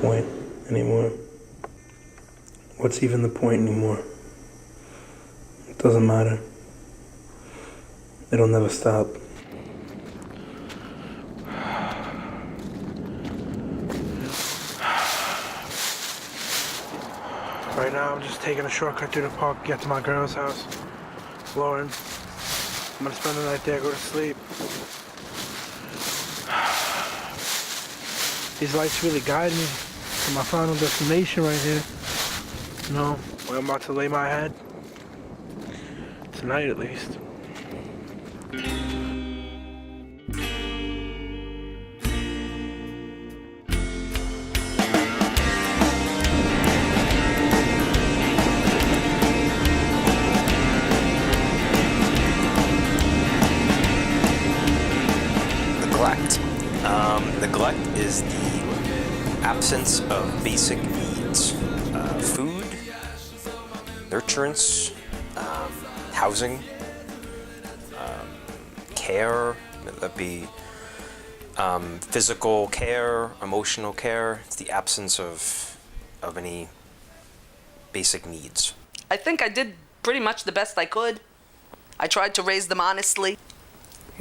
point anymore? What's even the point anymore? It doesn't matter. It'll never stop. Right now, I'm just taking a shortcut through the park, get to my girl's house, Lauren. I'm gonna spend the night there, go to sleep. These lights really guide me to my final destination right here. You know, where I'm about to lay my head. Tonight, at least. Neglect is the absence of basic needs. Food, nurturance, housing, care, that be physical care, emotional care. It's the absence of any basic needs. I think I did pretty much the best I could. I tried to raise them honestly.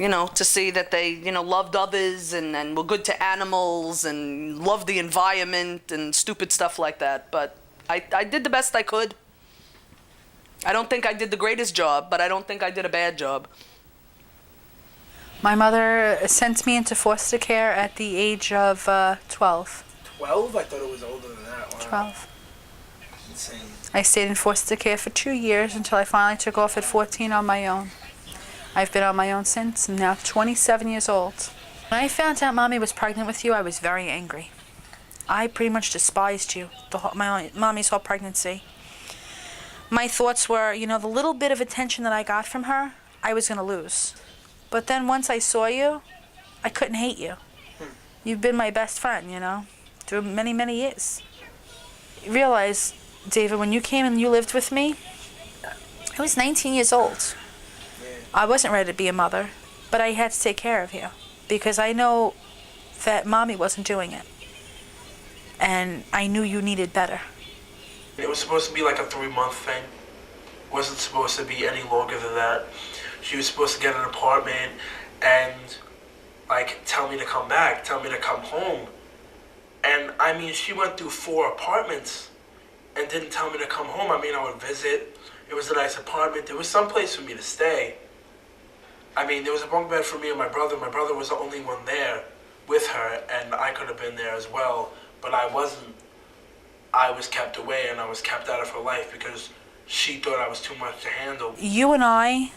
You know, to see that they, you know, loved others and were good to animals and loved the environment and stupid stuff like that. But I did the best I could. I don't think I did the greatest job, but I don't think I did a bad job. My mother sent me into foster care at the age of 12. 12? I thought it was older than that. Wow. 12. Insane. I stayed in foster care for 2 years until I finally took off at 14 on my own. I've been on my own since. I'm now 27 years old. When I found out Mommy was pregnant with you, I was very angry. I pretty much despised you, my Mommy's whole pregnancy. My thoughts were, you know, the little bit of attention that I got from her, I was going to lose. But then once I saw you, I couldn't hate you. You've been my best friend, you know, through many, many years. You realize, David, when you came and you lived with me, I was 19 years old. I wasn't ready to be a mother, but I had to take care of you because I know that Mommy wasn't doing it. And I knew you needed better. It was supposed to be like a 3-month thing. It wasn't supposed to be any longer than that. She was supposed to get an apartment and, like, tell me to come back, tell me to come home. And, I mean, she went through 4 apartments and didn't tell me to come home. I mean, I would visit. It was a nice apartment. There was some place for me to stay. I mean, there was a bunk bed for me and my brother. My brother was the only one there with her, and I could have been there as well, but I wasn't. I was kept away, and I was kept out of her life because she thought I was too much to handle. You and I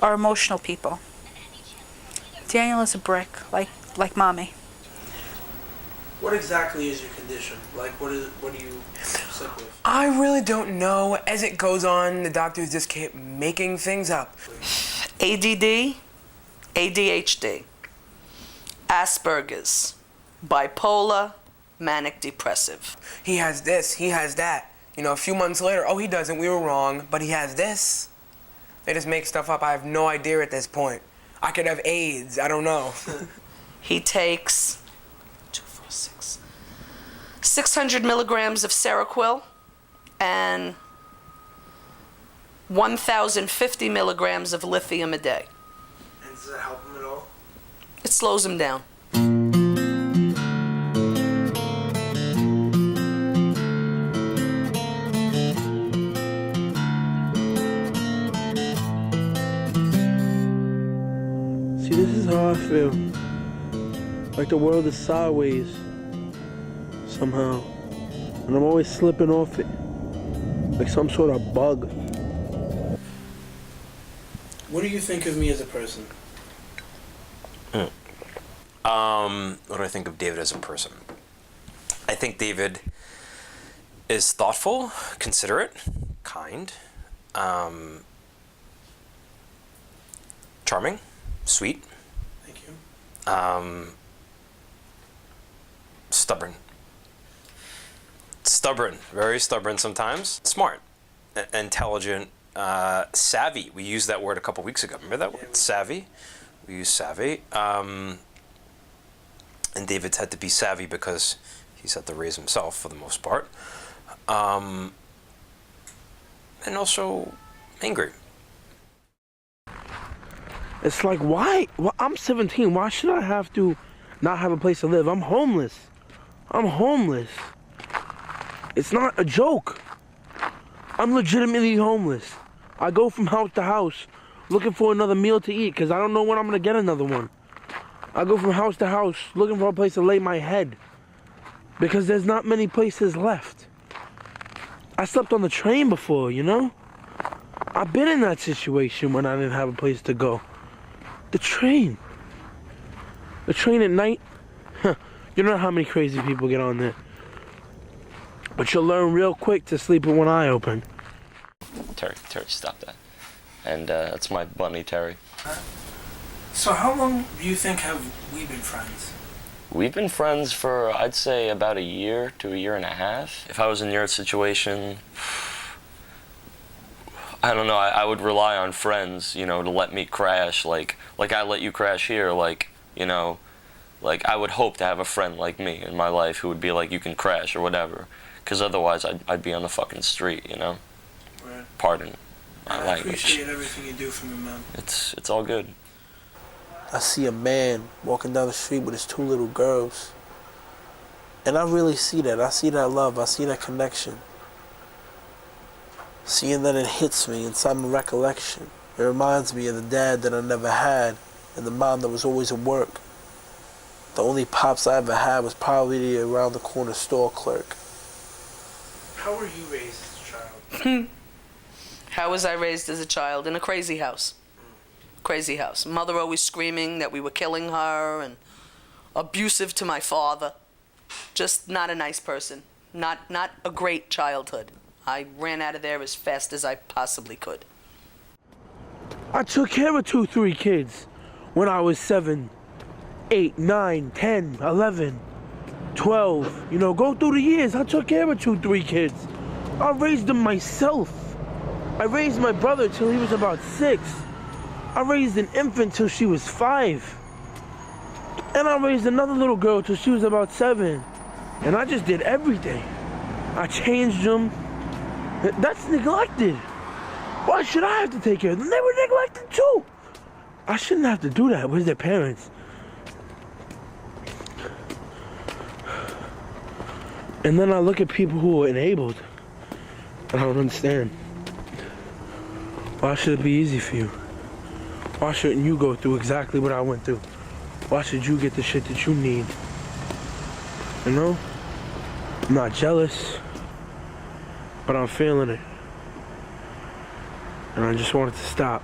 are emotional people. Daniel is a brick, like Mommy. What exactly is your condition? Like, what are you sick with? I really don't know. As it goes on, the doctors just keep making things up. ADD, ADHD, Asperger's, bipolar, manic depressive. He has this, he has that. You know, a few months later, oh, he doesn't, we were wrong, but he has this. They just make stuff up. I have no idea at this point. I could have AIDS, I don't know. He takes 600 milligrams of Seroquel and 1,050 milligrams of lithium a day. And does that help him at all? It slows him down. See, this is how I feel. Like the world is sideways somehow. And I'm always slipping off it. Like some sort of bug. What do you think of me as a person? What do I think of David as a person? I think David is thoughtful, considerate, kind, charming, sweet. Thank you. Stubborn. Stubborn, very stubborn sometimes. Smart, intelligent, savvy. We used that word a couple weeks ago. Remember that word? Savvy. We use savvy. And David's had to be savvy because He's had to raise himself for the most part. And also angry. It's like, why? Well, I'm 17. Why should I have to not have a place to live? I'm homeless. I'm homeless. It's not a joke. I'm legitimately homeless. I go from house to house looking for another meal to eat because I don't know when I'm going to get another one. I go from house to house looking for a place to lay my head because there's not many places left. I slept on the train before, you know? I've been in that situation when I didn't have a place to go. The train at night, you don't know how many crazy people get on there. But you'll learn real quick to sleep with one eye open. Terry, stop that. And that's my bunny, Terry. So how long do you think have we been friends? We've been friends for, I'd say, about a year to a year and a half. If I was in your situation, I don't know, I would rely on friends, you know, to let me crash, like I let you crash here, like, you know, like I would hope to have a friend like me in my life who would be like, you can crash or whatever, because otherwise I'd be on the fucking street, you know? Right. Pardon my I language. appreciate everything you do for me, man. It's all good. I see a man walking down the street with his 2 little girls. And I really see that. I see that love. I see that connection. Seeing that, it hits me inside my recollection. It reminds me of the dad that I never had and the mom that was always at work. The only pops I ever had was probably the around the corner store clerk. How were you raised as a child? How was I raised as a child? In a crazy house. Crazy house. Mother always screaming that we were killing her and abusive to my father. Just not a nice person. Not a great childhood. I ran out of there as fast as I possibly could. I took care of 2, 3 kids when I was 7, 8, 9, 10, 11, 12. You know, go through the years. I took care of 2, 3 kids. I raised them myself. I raised my brother till he was about 6. I raised an infant till she was 5. And I raised another little girl till she was about 7. And I just did everything. I changed them. That's neglected. Why should I have to take care of them? They were neglected too. I shouldn't have to do that with their parents. And then I look at people who are enabled, and I don't understand. Why should it be easy for you? Why shouldn't you go through exactly what I went through? Why should you get the shit that you need? You know? I'm not jealous, but I'm feeling it. And I just want it to stop.